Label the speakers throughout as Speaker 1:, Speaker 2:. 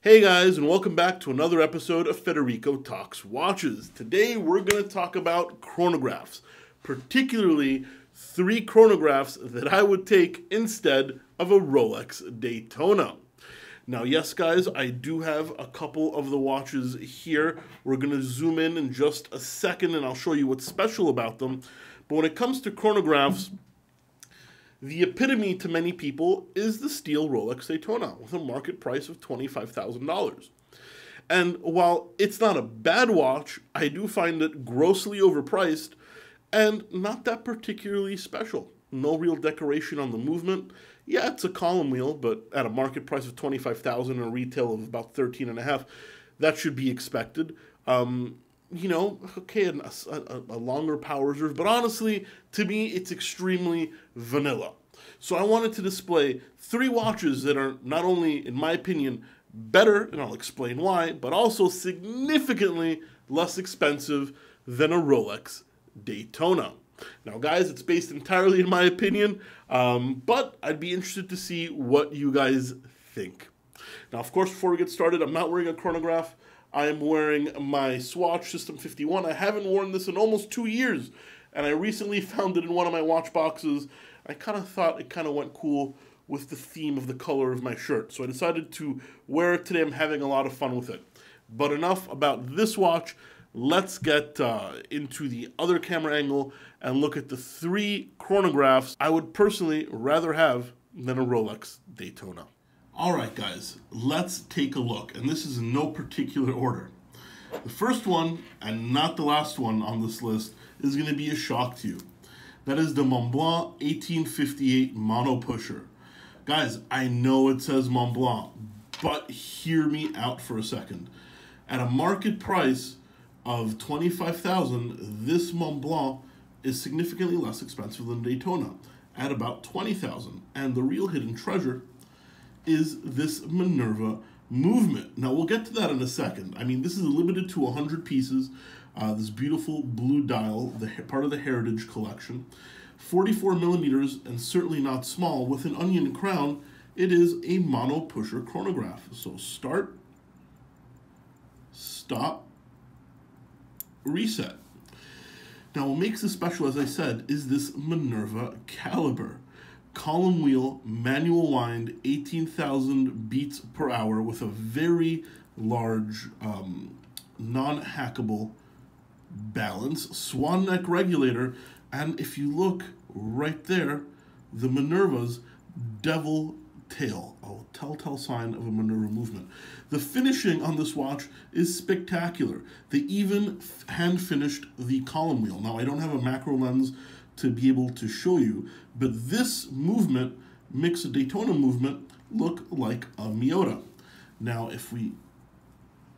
Speaker 1: Hey guys, and welcome back to another episode of Federico Talks Watches. Today we're going to talk about chronographs, particularly 3 chronographs that I would take instead of a Rolex Daytona. Now, yes guys, I do have a couple of the watches here. We're going to zoom in just a second and I'll show you what's special about them. But when it comes to chronographs, the epitome to many people is the steel Rolex Daytona with a market price of $25,000. And while it's not a bad watch, I do find it grossly overpriced and not that particularly special. No real decoration on the movement. Yeah, it's a column wheel, but at a market price of $25,000 and a retail of about $13.5, that should be expected. Okay, a longer power reserve, but honestly, to me, it's extremely vanilla. So I wanted to display 3 watches that are not only, in my opinion, better, and I'll explain why, but also significantly less expensive than a Rolex Daytona. Now, guys, it's based entirely in my opinion, but I'd be interested to see what you guys think. Now, of course, before we get started, I'm not wearing a chronograph. I am wearing my Swatch System 51. I haven't worn this in almost 2 years, and I recently found it in one of my watch boxes. I kind of thought it kind of went cool with the theme of the color of my shirt, so I decided to wear it today. I'm having a lot of fun with it. But enough about this watch. Let's get into the other camera angle and look at the 3 chronographs I would personally rather have than a Rolex Daytona. Alright guys, let's take a look, and this is in no particular order. The first one, and not the last one on this list, is going to be a shock to you. That is the Montblanc 1858 Mono Pusher. Guys, I know it says Montblanc, but hear me out for a second. At a market price of $25,000, this Montblanc is significantly less expensive than Daytona, at about $20,000. And the real hidden treasure is this Minerva movement. Now, we'll get to that in a second. I mean, this is limited to 100 pieces. This beautiful blue dial, part of the Heritage Collection. 44 millimeters, and certainly not small. With an onion crown, it is a mono pusher chronograph. So start, stop, reset. Now, what makes this special, as I said, is this Minerva caliber. Column wheel, manual wind, 18,000 beats per hour with a very large, non-hackable balance, swan neck regulator, and if you look right there, the Minerva's devil tail, a telltale sign of a Minerva movement. The finishing on this watch is spectacular. They even hand-finished the column wheel. Now, I don't have a macro lens to be able to show you, but this movement makes a Daytona movement look like a Miota. Now, if we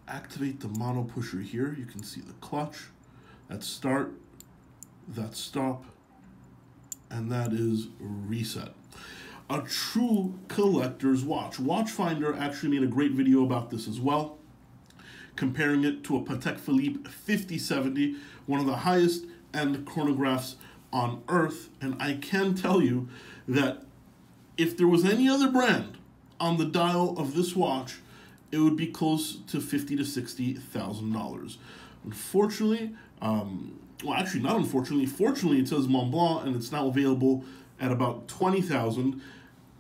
Speaker 1: activate the mono pusher here, you can see the clutch, that start, that stop, and that is reset. A true collector's watch. Watchfinder actually made a great video about this as well, comparing it to a Patek Philippe 5070, one of the highest end chronographs on earth. And I can tell you that if there was any other brand on the dial of this watch, it would be close to $50,000 to $60,000. Unfortunately, well, actually not unfortunately, fortunately it says Montblanc, and it's now available at about $20,000.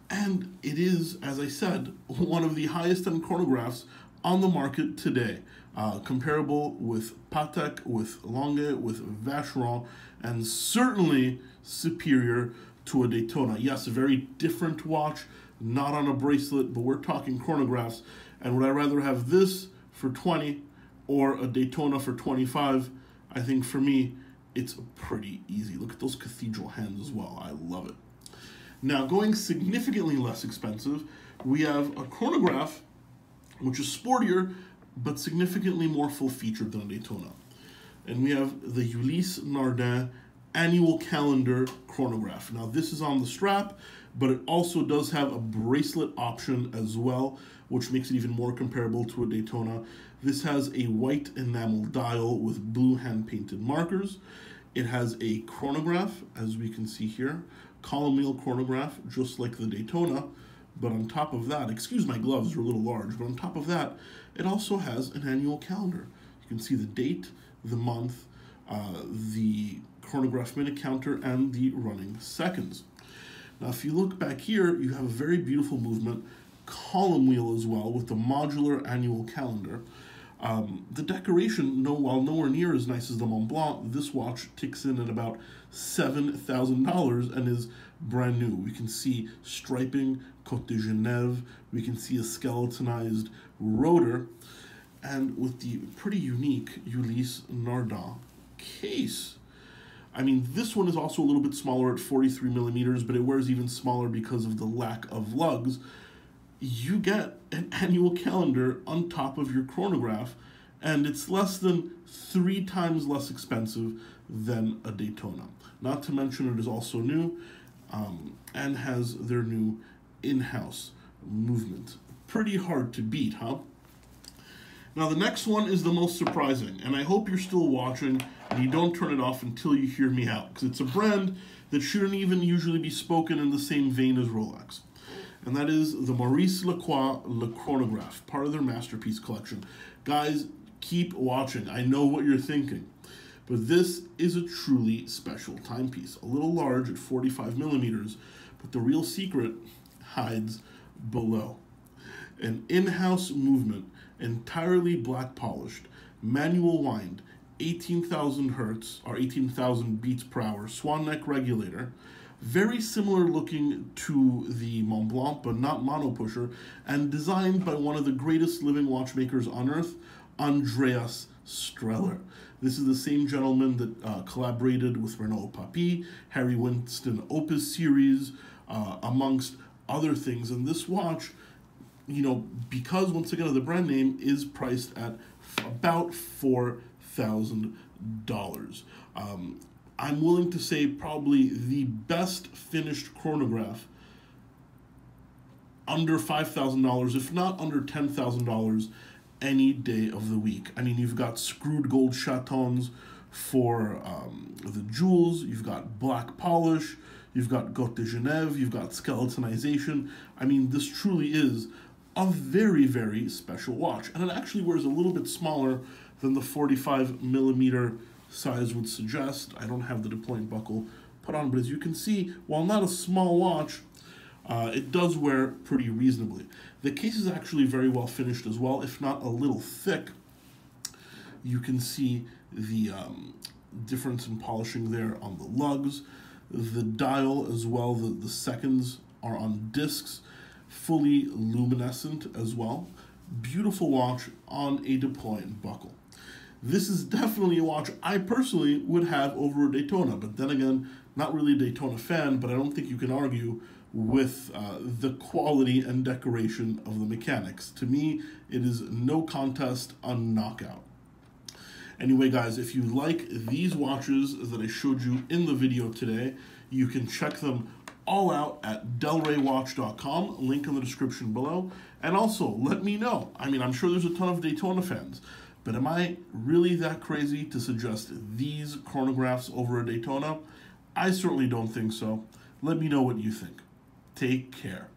Speaker 1: And it is, as I said, one of the highest end chronographs on the market today. Comparable with Patek, with Lange, with Vacheron, and certainly superior to a Daytona. Yes, a very different watch, not on a bracelet, but we're talking chronographs. And would I rather have this for 20 or a Daytona for 25? I think for me, it's pretty easy. Look at those cathedral hands as well. I love it. Now, going significantly less expensive, we have a chronograph, which is sportier, but significantly more full-featured than a Daytona. And we have the Ulysse Nardin annual calendar chronograph. Now, this is on the strap, but it also does have a bracelet option as well, which makes it even more comparable to a Daytona. This has a white enamel dial with blue hand-painted markers. It has a chronograph, as we can see here, column wheel chronograph, just like the Daytona, But on top of that, excuse my gloves, they're a little large, but on top of that, it also has an annual calendar. You can see the date, the month, the chronograph minute counter, and the running seconds. Now, if you look back here, you have a very beautiful movement, column wheel as well, with the modular annual calendar. The decoration, while nowhere near as nice as the Montblanc, this watch ticks in at about $7,000 and is brand new. We can see striping, Côte de Genève, we can see a skeletonized rotor, and with the pretty unique Ulysse Narda case. I mean, this one is also a little bit smaller at 43 millimeters, but it wears even smaller because of the lack of lugs. You get an annual calendar on top of your chronograph, and it's less than 3 times less expensive than a Daytona. Not to mention it is also new and has their new in-house movement. Pretty hard to beat, huh? Now the next one is the most surprising, and I hope you're still watching and you don't turn it off until you hear me out, because it's a brand that shouldn't even usually be spoken in the same vein as Rolex. And that is the Maurice Lacroix Le Chronograph, part of their masterpiece collection. Guys, keep watching. I know what you're thinking, but this is a truly special timepiece. A little large at 45 millimeters, but the real secret hides below. An in-house movement, entirely black polished, manual wind, 18,000 hertz, or 18,000 beats per hour, swan neck regulator, very similar looking to the Montblanc, but not mono-pusher, and designed by one of the greatest living watchmakers on earth, Andreas Streller. This is the same gentleman that collaborated with Renaud Papy, Harry Winston Opus series, amongst other things. And this watch, you know, because once again of the brand name, is priced at about $4,000. I'm willing to say probably the best finished chronograph under $5,000, if not under $10,000, any day of the week. I mean, you've got screwed gold chatons for the jewels, you've got black polish, you've got Côte de Genève, you've got skeletonization. I mean, this truly is a very, very special watch. And it actually wears a little bit smaller than the 45 millimeter size would suggest. I don't have the deploying buckle put on, but as you can see, while not a small watch, it does wear pretty reasonably. The case is actually very well finished as well, if not a little thick. You can see the difference in polishing there on the lugs. The dial as well, the seconds are on discs, fully luminescent as well. Beautiful watch on a deploying buckle. This is definitely a watch I personally would have over a Daytona, but then again, not really a Daytona fan, but I don't think you can argue with the quality and decoration of the mechanics. To me, it is no contest, a knockout. Anyway, guys, if you like these watches that I showed you in the video today, you can check them all out at delraywatch.com, link in the description below. And also, let me know. I mean, I'm sure there's a ton of Daytona fans, but am I really that crazy to suggest these chronographs over a Daytona? I certainly don't think so. Let me know what you think. Take care.